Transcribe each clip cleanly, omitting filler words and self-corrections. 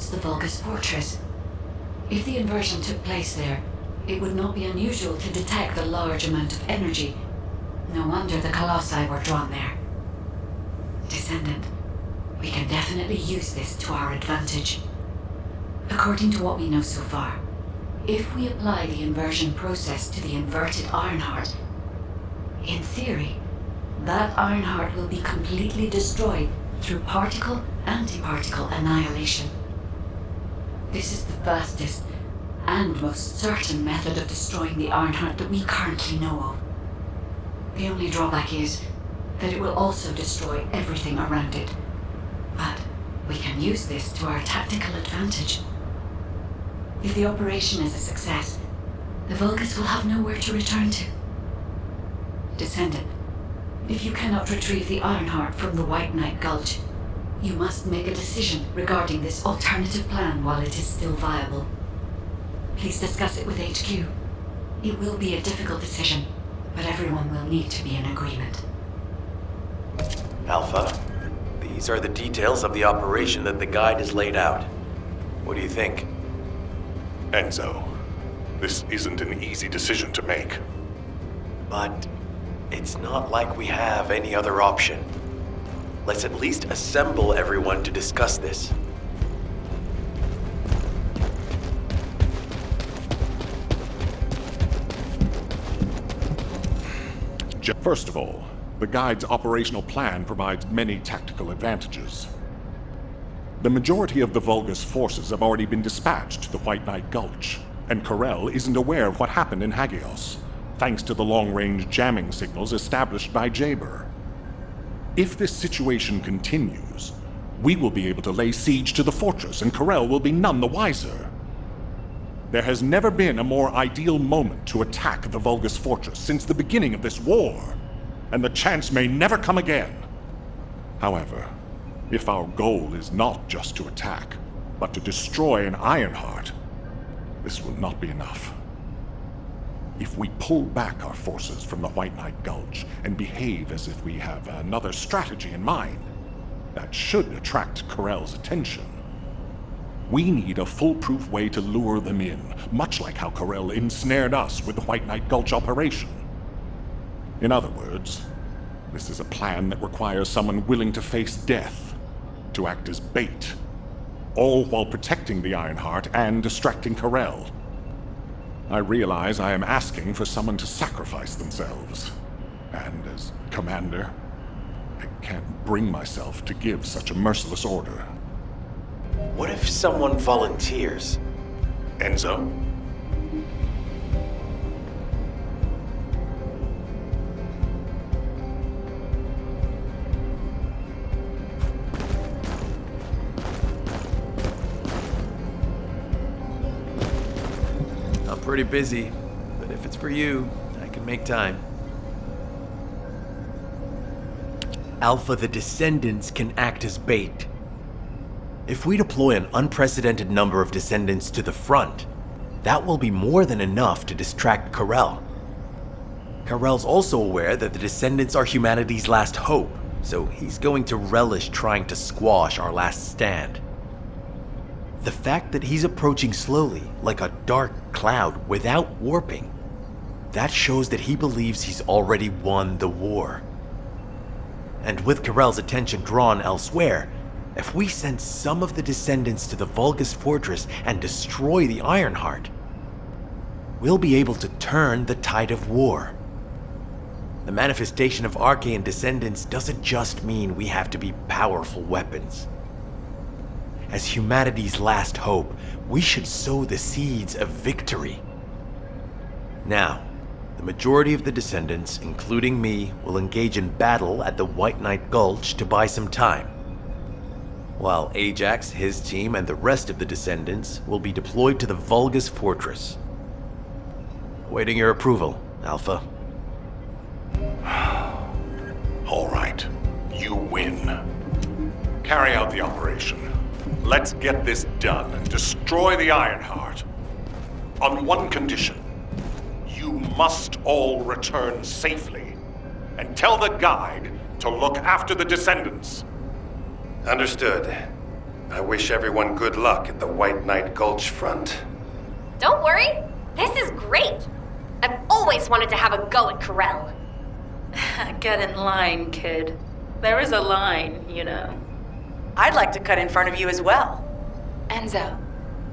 towards the Vulgus fortress. If the inversion took place there, it would not be unusual to detect a large amount of energy. No wonder the Colossi were drawn there. Descendant, we can definitely use this to our advantage. According to what we know so far, if we apply the inversion process to the inverted Ironheart, in theory, that Ironheart will be completely destroyed through particle-antiparticle annihilation. This is the fastest and most certain method of destroying the Ironheart that we currently know of. The only drawback is that it will also destroy everything around it. But we can use this to our tactical advantage. If the operation is a success, the Vulgus will have nowhere to return to. Descendant, if you cannot retrieve the Ironheart from the White Knight Gulch, you must make a decision regarding this alternative plan while it is still viable. Please discuss it with HQ. It will be a difficult decision, but everyone will need to be in agreement. Alpha, these are the details of the operation that the guide has laid out. What do you think? Enzo, this isn't an easy decision to make. But it's not like we have any other option. Let's at least assemble everyone to discuss this. First of all, the Guide's operational plan provides many tactical advantages. The majority of the Vulgus forces have already been dispatched to the White Knight Gulch, and Corel isn't aware of what happened in Hagios, thanks to the long-range jamming signals established by Jaber. If this situation continues, we will be able to lay siege to the fortress, and Corel will be none the wiser. There has never been a more ideal moment to attack the Vulgus fortress since the beginning of this war, and the chance may never come again. However, if our goal is not just to attack, but to destroy an Ironheart, this will not be enough. If we pull back our forces from the White Knight Gulch and behave as if we have another strategy in mind, that should attract Corel's attention. We need a foolproof way to lure them in, much like how Corel ensnared us with the White Knight Gulch operation. In other words, this is a plan that requires someone willing to face death, to act as bait, all while protecting the Ironheart and distracting Corel. I realize I am asking for someone to sacrifice themselves, and as commander, I can't bring myself to give such a merciless order. What if someone volunteers? Enzo? I'm pretty busy, but if it's for you, I can make time. Alpha, the Descendants can act as bait. If we deploy an unprecedented number of Descendants to the front, that will be more than enough to distract Corel. Corel's also aware that the Descendants are humanity's last hope, so he's going to relish trying to squash our last stand. The fact that he's approaching slowly, like a dark cloud without warping, that shows that he believes he's already won the war. And with Corel's attention drawn elsewhere, if we send some of the Descendants to the Vulgus fortress and destroy the Ironheart, we'll be able to turn the tide of war. The manifestation of Archaean Descendants doesn't just mean we have to be powerful weapons. As humanity's last hope, we should sow the seeds of victory. Now, the majority of the Descendants, including me, will engage in battle at the White Knight Gulch to buy some time, while Ajax, his team, and the rest of the Descendants will be deployed to the Vulgus fortress. Awaiting your approval, Alpha. All right, you win. Carry out the operation. Let's get this done and destroy the Ironheart. On one condition. You must all return safely. And tell the Guide to look after the Descendants. Understood. I wish everyone good luck at the White Knight Gulch front. Don't worry, this is great. I've always wanted to have a go at Corel. Get in line, kid. There is a line, you know. I'd like to cut in front of you as well. Enzo,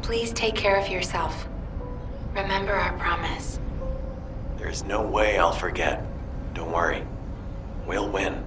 please take care of yourself. Remember our promise. There's no way I'll forget. Don't worry. We'll win.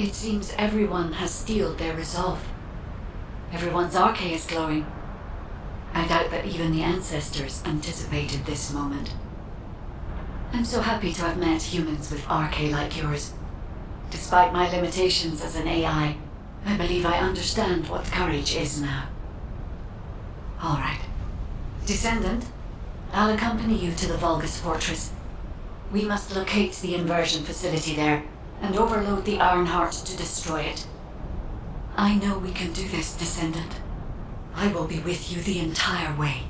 It seems everyone has steeled their resolve. Everyone's arche is glowing. I doubt that even the ancestors anticipated this moment. I'm so happy to have met humans with arche like yours. Despite my limitations as an AI, I believe I understand what courage is now. All right. Descendant, I'll accompany you to the Vulgus Fortress. We must locate the inversion facility there and overload the Ironheart to destroy it. I know we can do this, Descendant. I will be with you the entire way.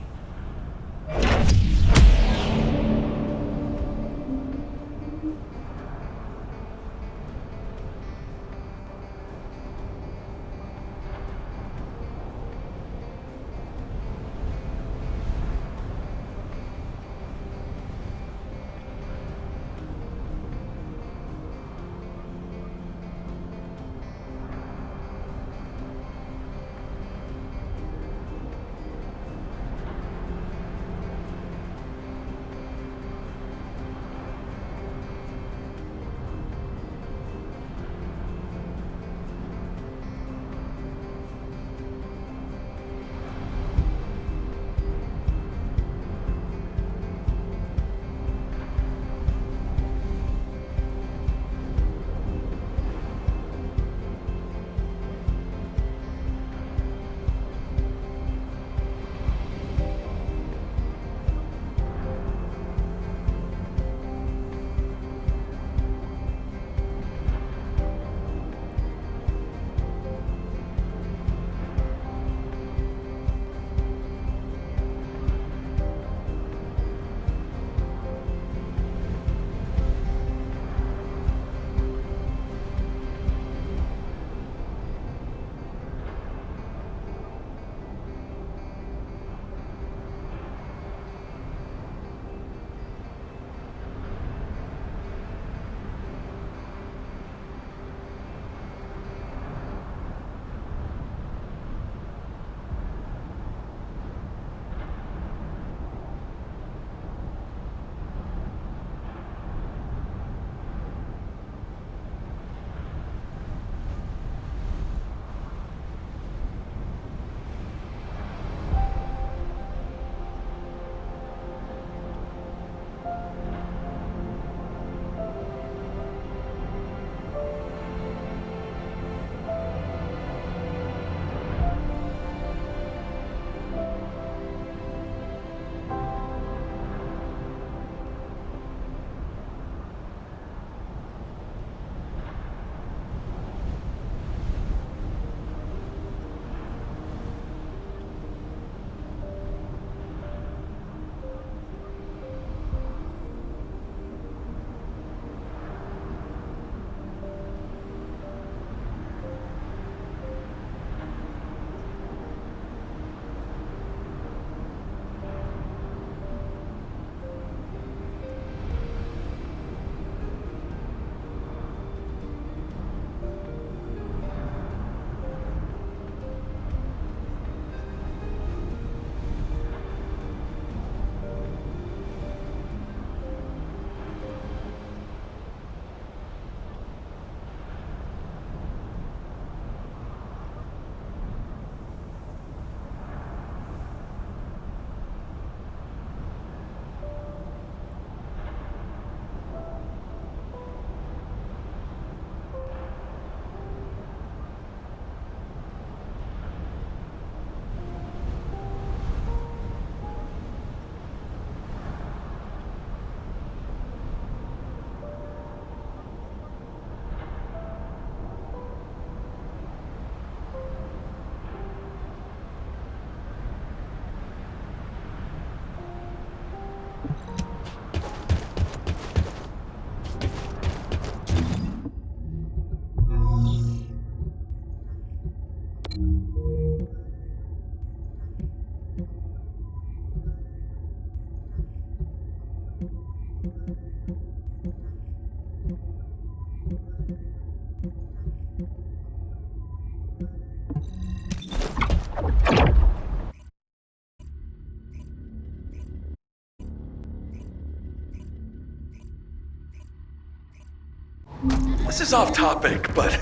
This is off topic, but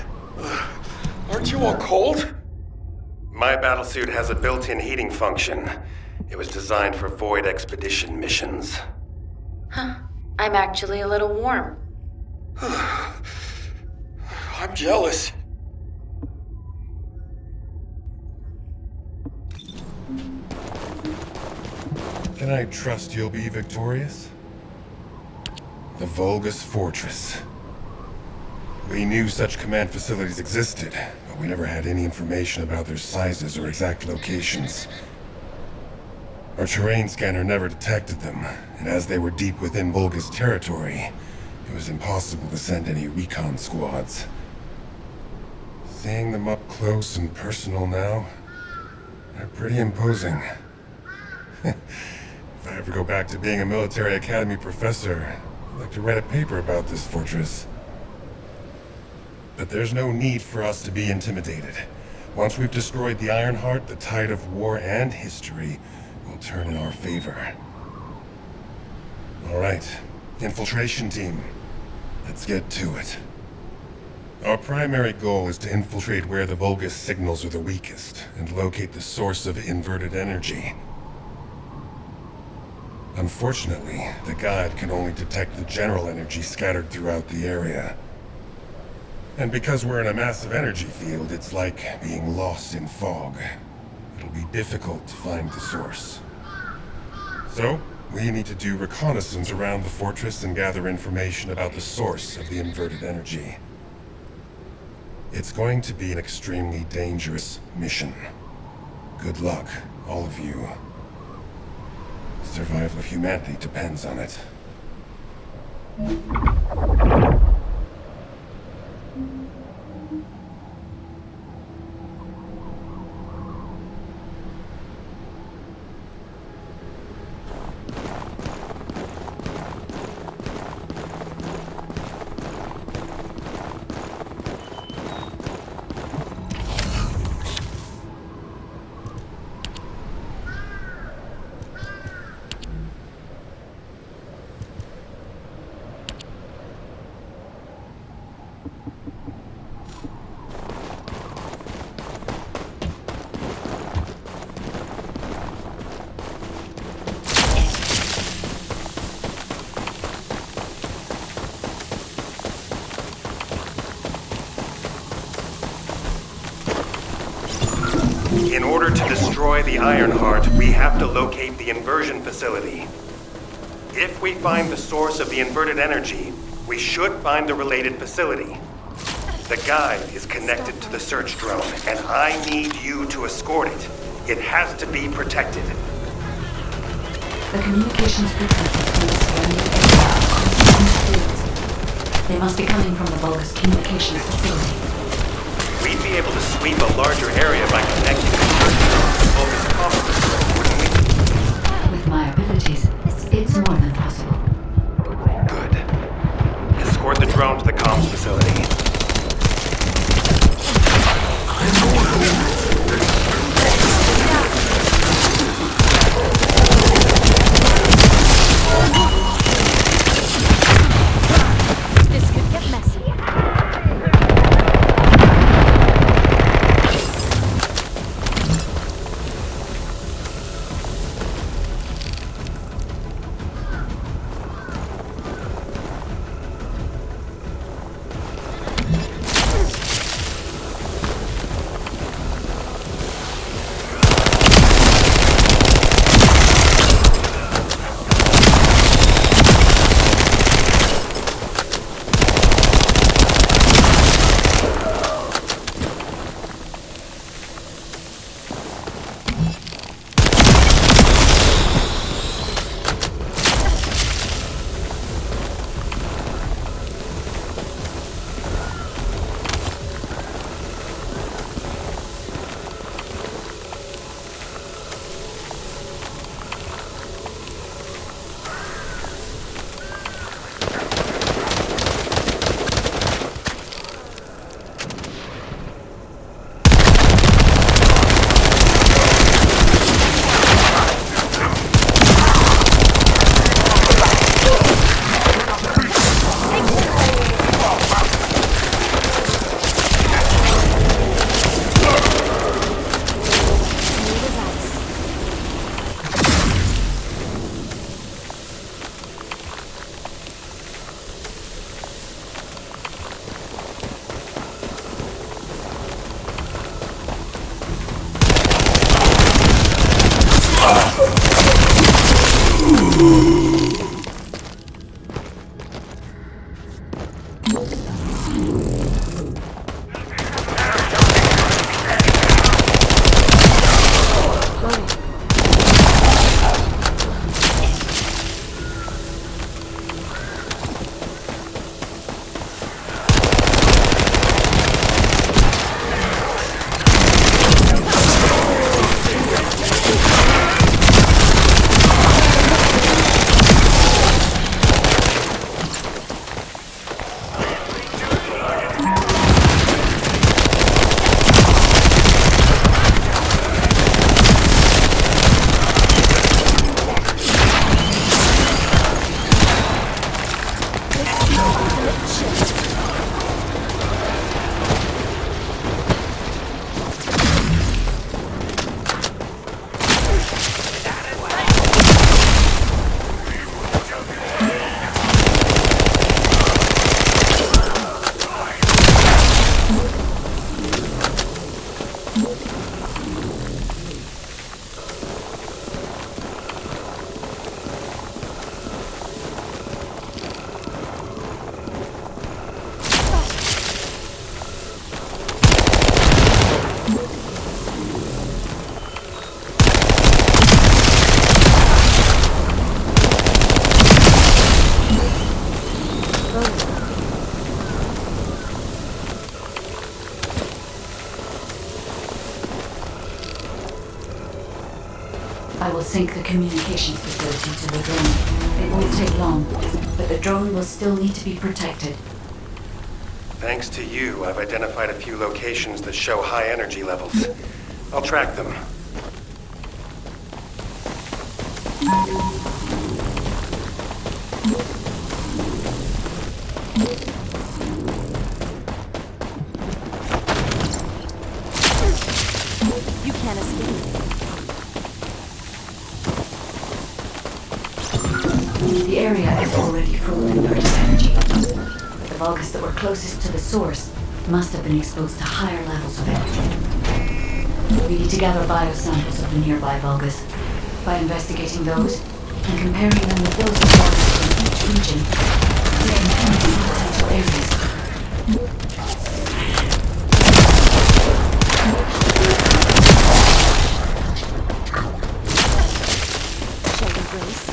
aren't you all cold? My battlesuit has a built-in heating function. It was designed for void expedition missions. I'm actually a little warm. I'm jealous. Can I trust you'll be victorious? The Vulgus Fortress. We knew such command facilities existed, but we never had any information about their sizes or exact locations. Our terrain scanner never detected them, and as they were deep within Vulgus territory, it was impossible to send any recon squads. Seeing them up close and personal now, they're pretty imposing. If I ever go back to being a military academy professor, I'd like to write a paper about this fortress. But there's no need for us to be intimidated. Once we've destroyed the Ironheart, the tide of war and history will turn in our favor. All right, infiltration team. Let's get to it. Our primary goal is to infiltrate where the Vulgus signals are the weakest and locate the source of inverted energy. Unfortunately, the guide can only detect the general energy scattered throughout the area. And because we're in a massive energy field, it's like being lost in fog. It'll be difficult to find the source. So, we need to do reconnaissance around the fortress and gather information about the source of the inverted energy. It's going to be an extremely dangerous mission. Good luck, all of you. The survival of humanity depends on it. In order to destroy the Ironheart, we have to locate the inversion facility. If we find the source of the inverted energy, we should find the related facility. The guide is connected to the search drone, and I need you to escort it. It has to be protected. The communications frequencies from the surrounding area are constant fields. They must be coming from the Vulgus communications facility. We'd be able to sweep a larger area by connecting the search drone to Vulgus comm facility, wouldn't we? With my abilities, it's more than possible. Good. Escort the drone to the comms facility. This could get messy. I will sync the communications facility to the drone. It won't take long, but the drone will still need to be protected. Thanks to you, I've identified a few locations that show high energy levels. I'll track them. You can't escape. The area is already full of inverted energy. The Vulgus that were closest to the source must have been exposed to higher levels of energy. We need to gather biosamples of the nearby Vulgus. By investigating those and comparing them with those of Vulgus from each region, we can pinpoint potential areas. Shall we brace?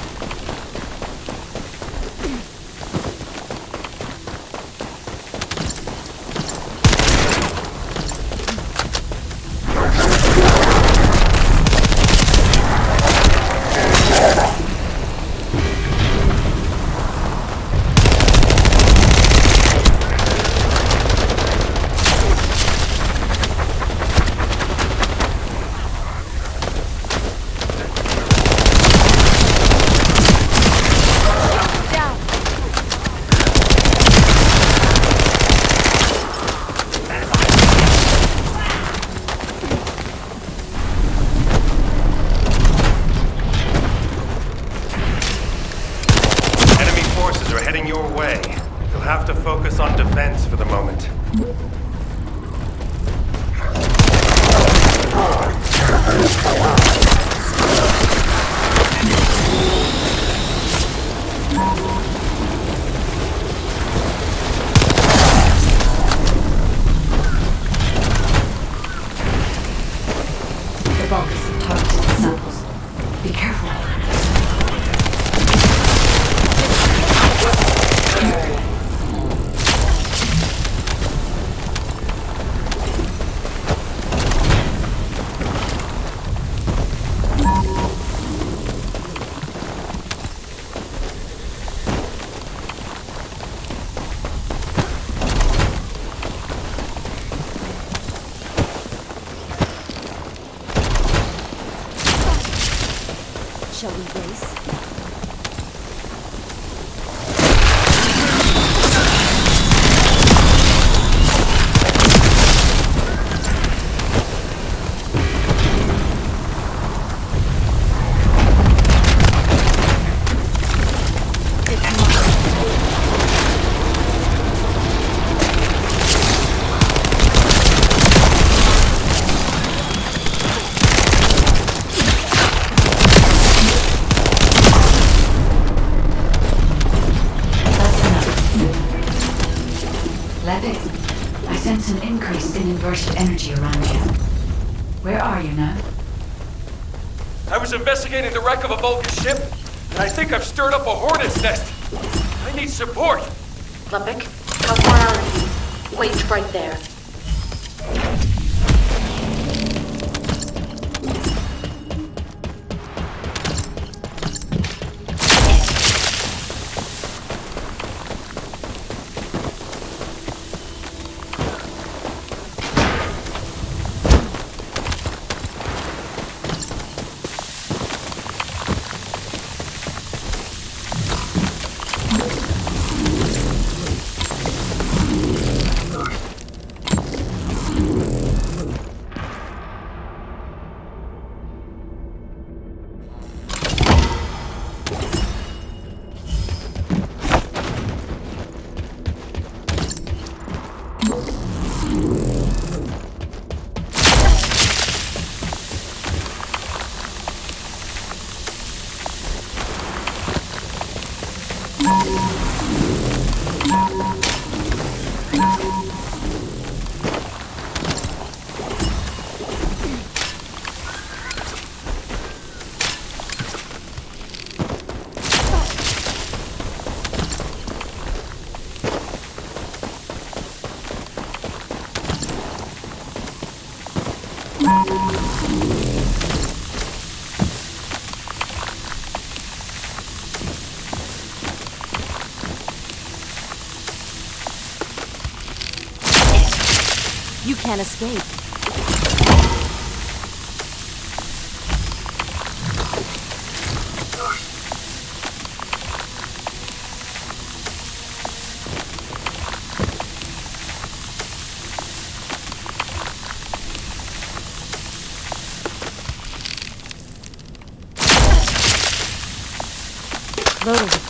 Heading your way. You'll have to focus on defense for the moment. The Vulgus have targeted the samples. Be careful. Shall we brace? Levitt, I sense an increase in inverted energy around you. Where are you now? I was investigating the wreck of a Vulcan ship, and I think I've stirred up a hornet's nest. I need support. Levick, how far are you? Wait right there. You can't escape. Loading.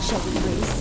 Shall we race?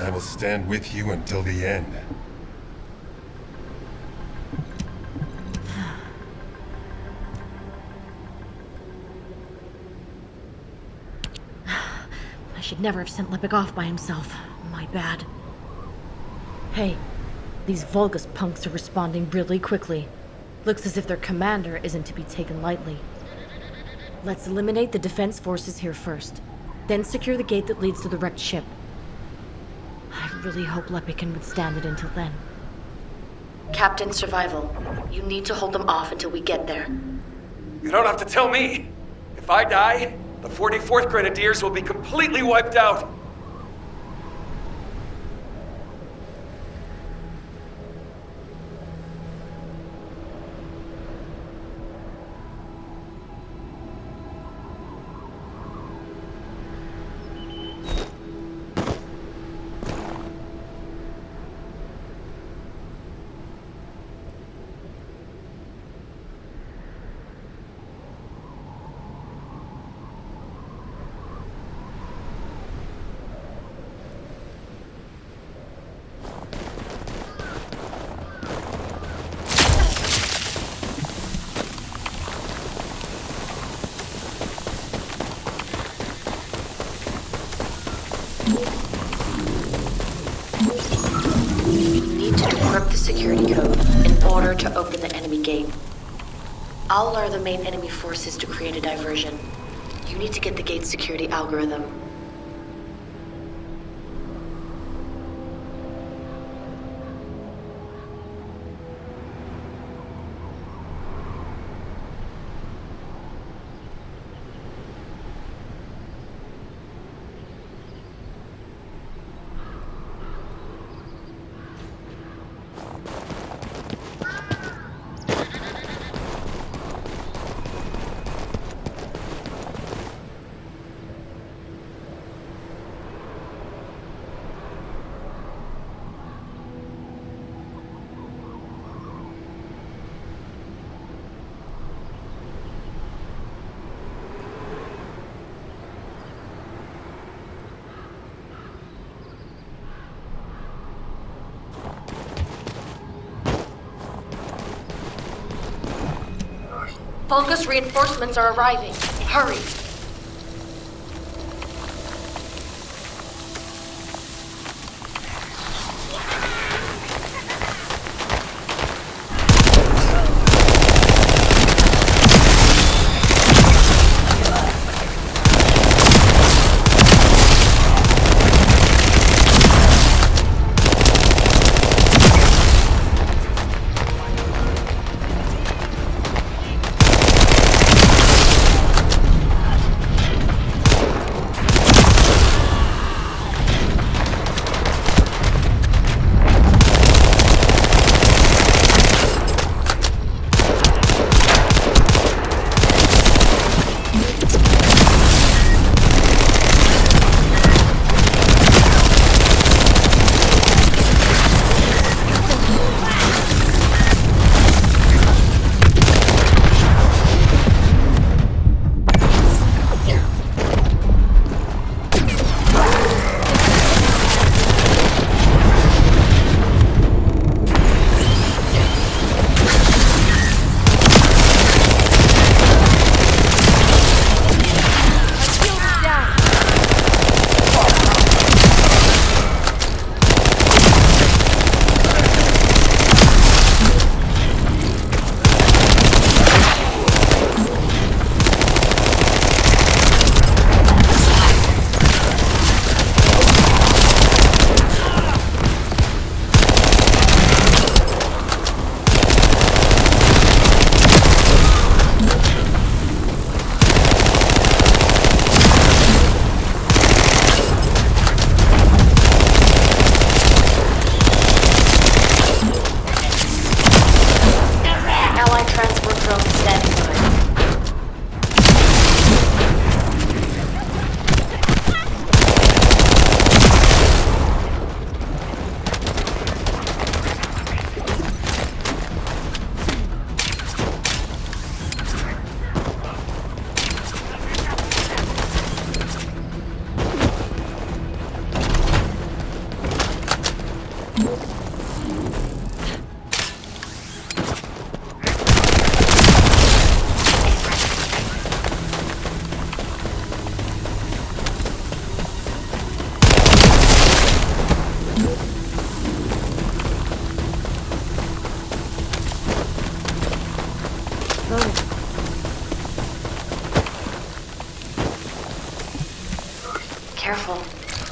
I will stand with you until the end. I should never have sent Lippic off by himself. My bad. Hey, these Vulgus punks are responding really quickly. Looks as if their commander isn't to be taken lightly. Let's eliminate the defense forces here first, then secure the gate that leads to the wrecked ship. I really hope Lippic can withstand it until then. Captain Survival, you need to hold them off until we get there. You don't have to tell me. If I die, the 44th Grenadiers will be completely wiped out. Security code in order to open the enemy gate. I'll lure the main enemy forces to create a diversion. You need to get the gate's security algorithm. Vulgus reinforcements are arriving. Hurry!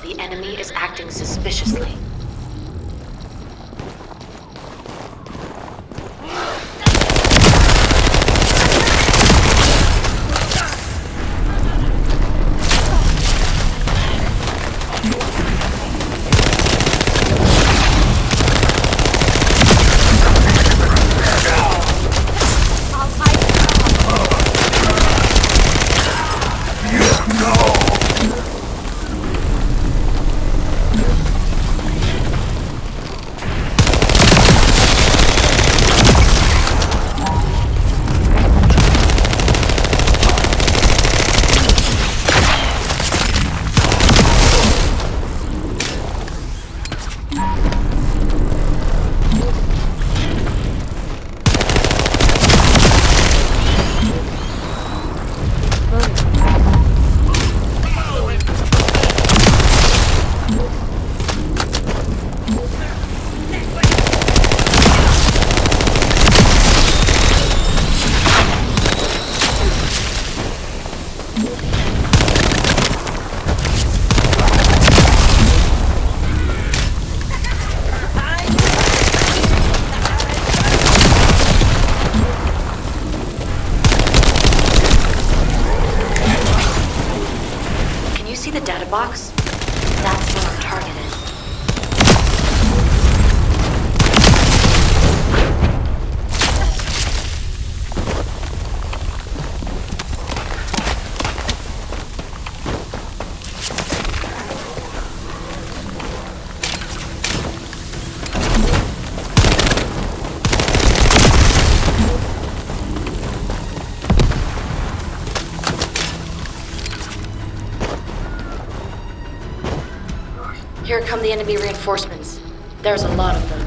The enemy is acting suspiciously. See the data box? That's where our target is. Here come the enemy reinforcements. There's a lot of them.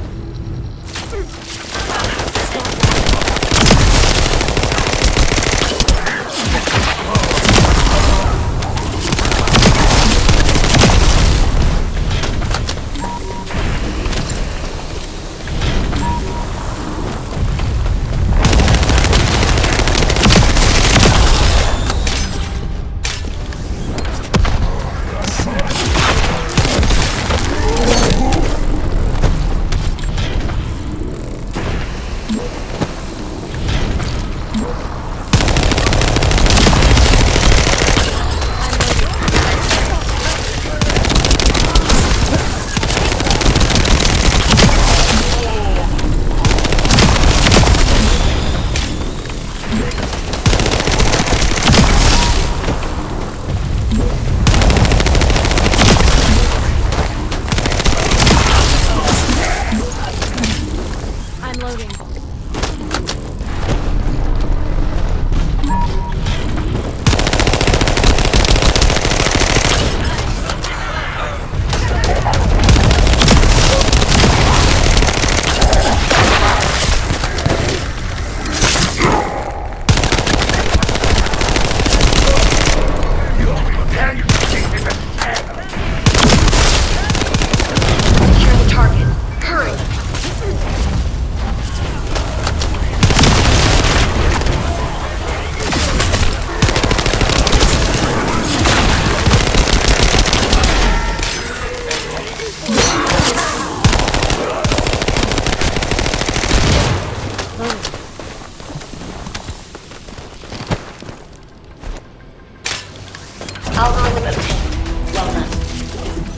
Algorithm obtained. Well done.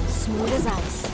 Smooth as ice.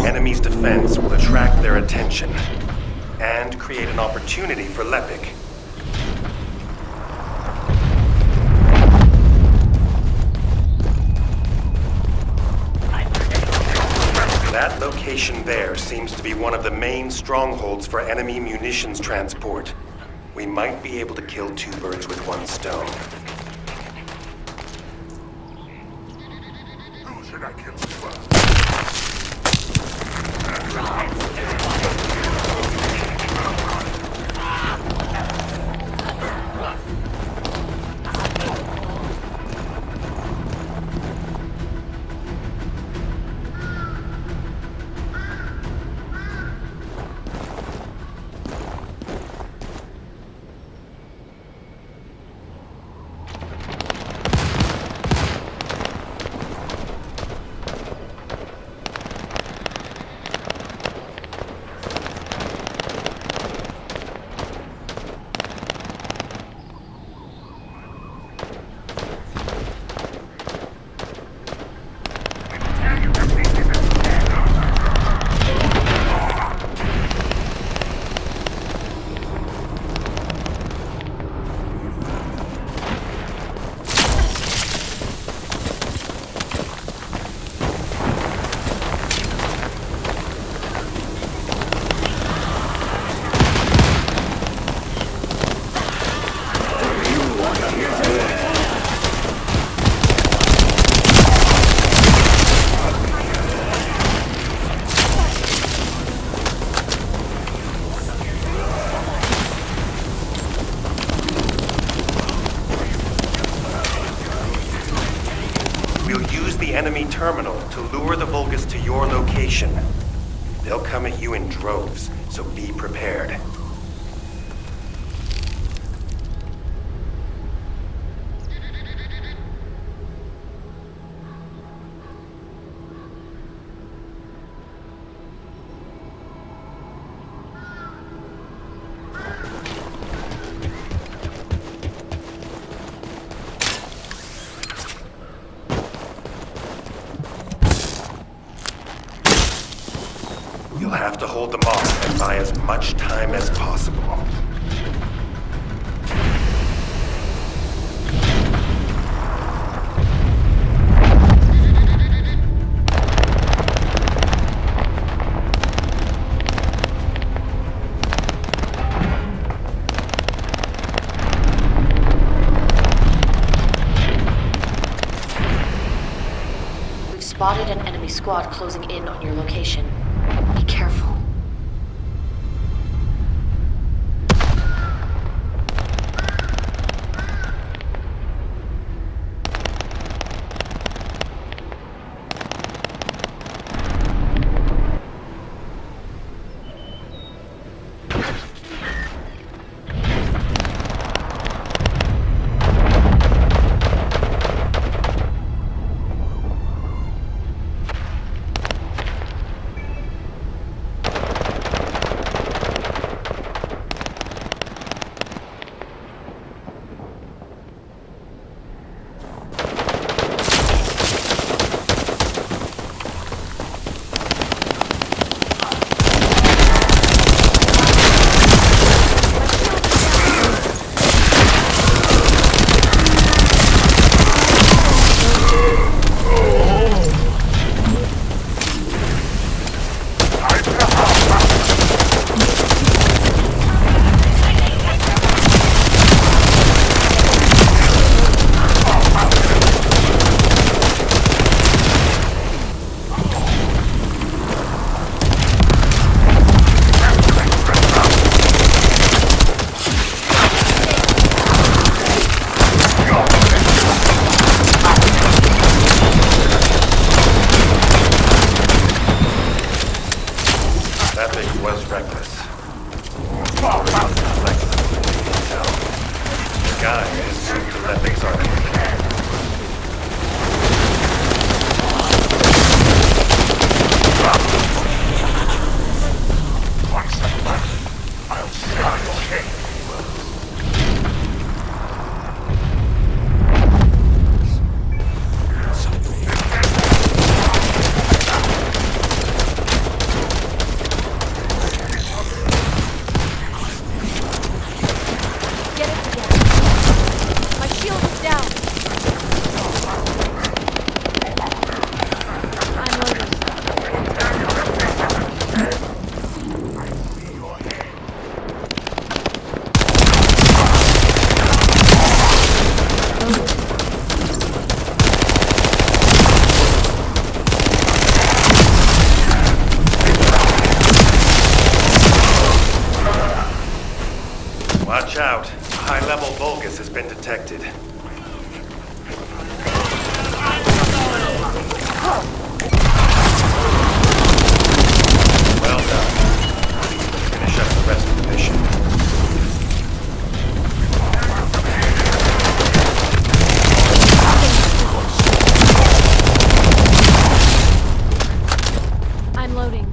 the enemy's defense will attract their attention and create an opportunity for Lepik. That location there seems to be one of the main strongholds for enemy munitions transport. We might be able to kill two birds with one stone. Who should I kill first? Enemy terminal to lure the Vulgus to your location. They'll come at you in droves, so be prepared. You'll have to hold them off and buy as much time as possible. We've spotted an enemy squad closing in on your location. Be careful. High-level Vulgus has been detected. Well done. Finish up the rest of the mission. I'm loading.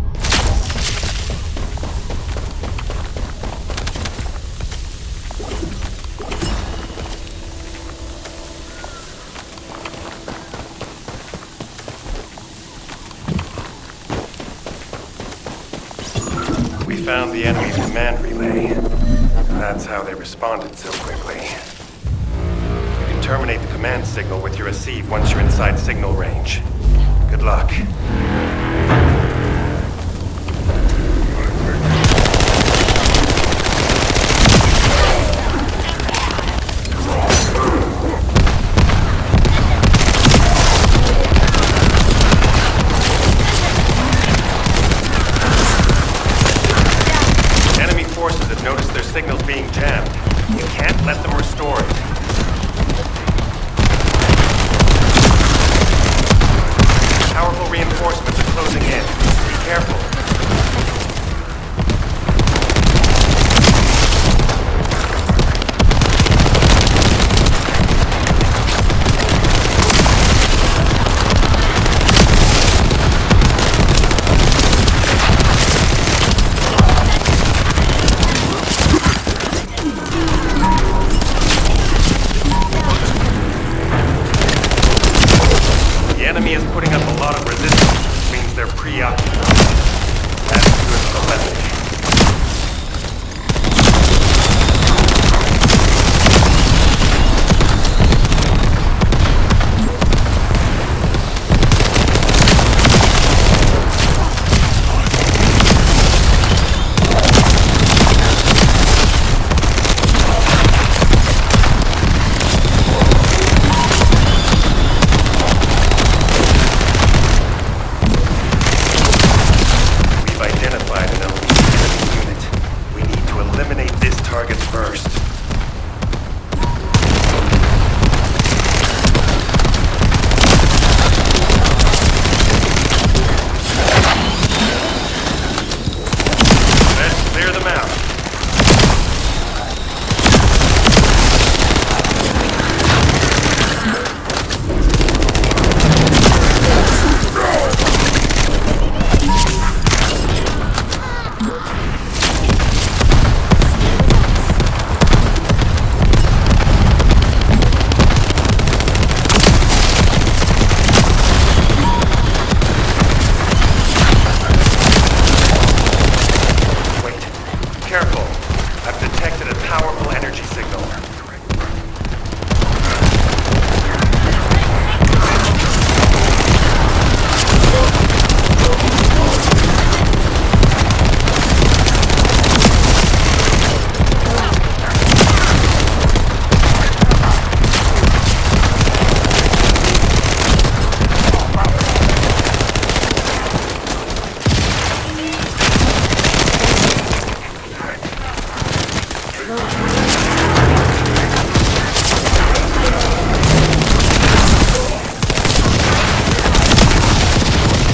We found the enemy's command relay. That's how they responded so quickly. You can terminate the command signal with your receive once you're inside signal range. Good luck. Enemy forces have noticed their signals being jammed. You can't let them restore it. Powerful reinforcements are closing in. Be careful. The enemy is putting up a lot of resistance, which means they're preoccupied. That's good telepathy. We've identified an elite enemy unit. We need to eliminate this target first. Let's clear them out. Wait. Careful. I've detected a powerful energy signal.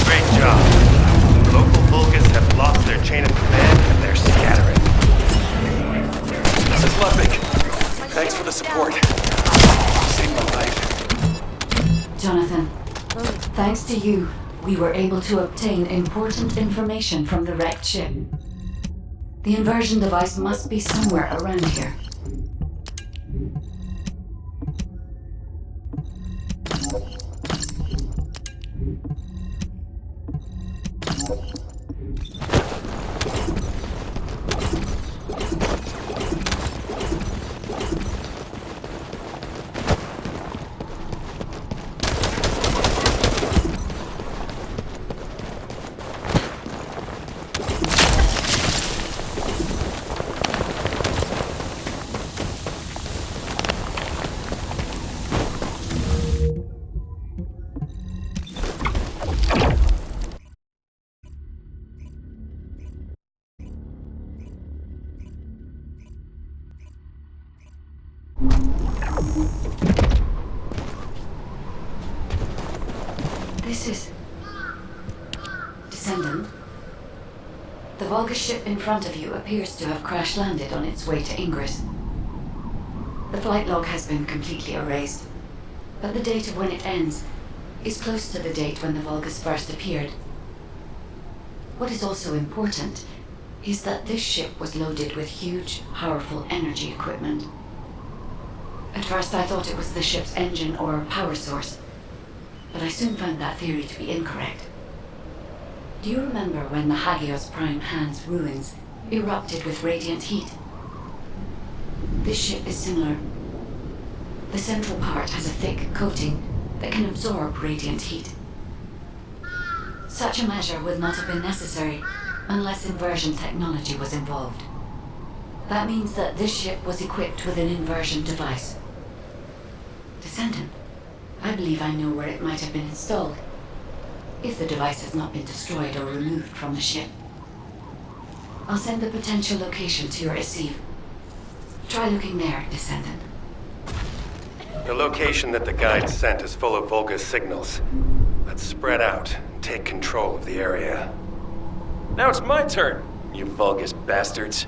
Great job. Local Vulgus have lost their chain of command and they're scattering. This is Ludwig. Thanks for the support. You saved my life. Jonathan, thanks to you, we were able to obtain important information from the wrecked ship. The inversion device must be somewhere around here. This is... Descendant. The Volga ship in front of you appears to have crash-landed on its way to Ingress. The flight log has been completely erased, but the date of when it ends is close to the date when the Volgas first appeared. What is also important is that this ship was loaded with huge, powerful energy equipment. At first I thought it was the ship's engine or power source, but I soon found that theory to be incorrect. Do you remember when the Hagios Prime Hand's ruins erupted with radiant heat? This ship is similar. The central part has a thick coating that can absorb radiant heat. Such a measure would not have been necessary unless inversion technology was involved. That means that this ship was equipped with an inversion device. Descendant, I believe I know where it might have been installed, if the device has not been destroyed or removed from the ship. I'll send the potential location to your receive. Try looking there, Descendant. The location that the guide sent is full of Volga's signals. Let's spread out and take control of the area. Now it's my turn, you Vulgus bastards.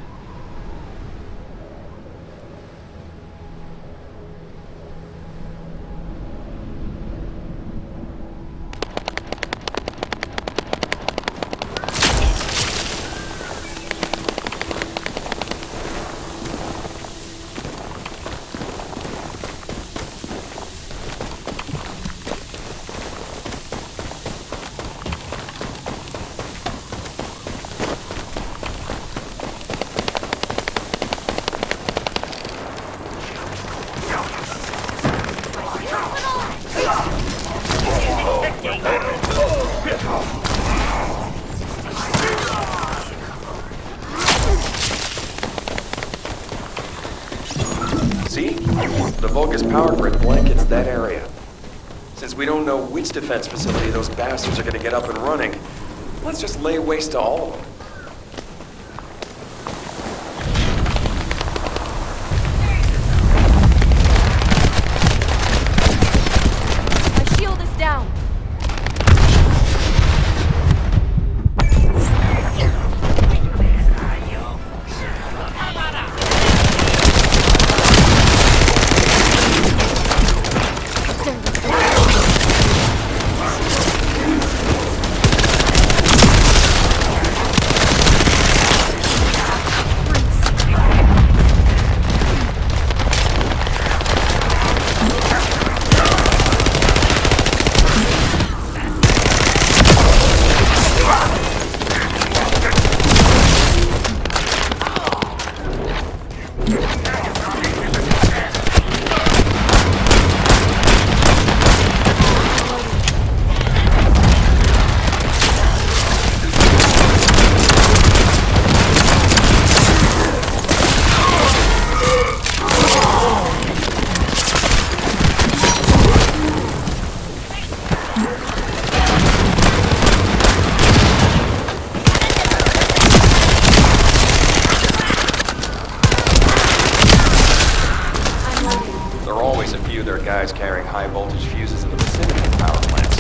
See? The Vulgus power grid blankets that area. Since we don't know which defense facility those bastards are gonna get up and running, let's just lay waste to all of them. My shield is down. Guys carrying high voltage fuses in the vicinity of power plants.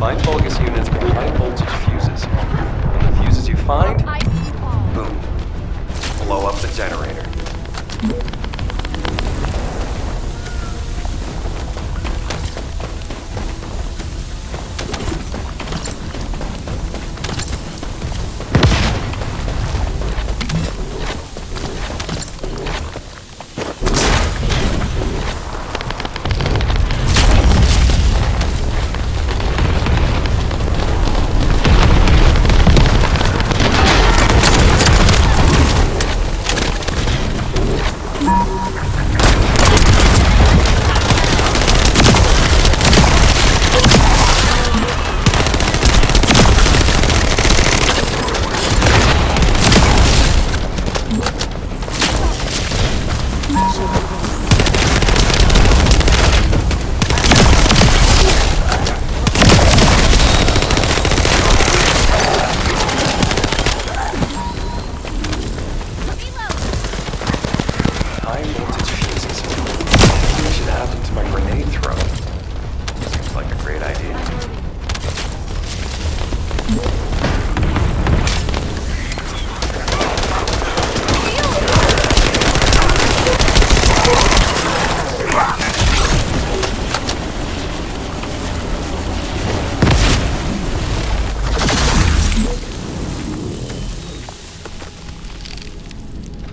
Find Vulgus units with high voltage fuses. And the fuses you find, boom, blow up the generator.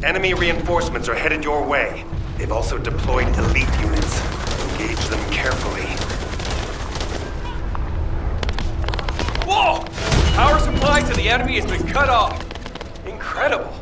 Enemy reinforcements are headed your way. They've also deployed elite units. Engage them carefully. Whoa! Power supply to the enemy has been cut off. Incredible.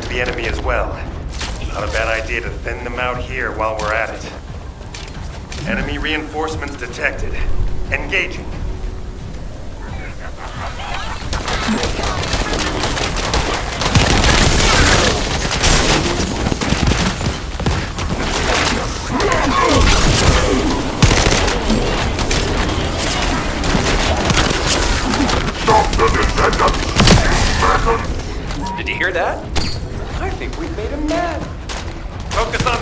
The enemy as well. Not a bad idea to thin them out here while we're at it. Enemy reinforcements detected. Engaging. Stop the Descendants! Did you hear that? I think we've made him mad. Focus on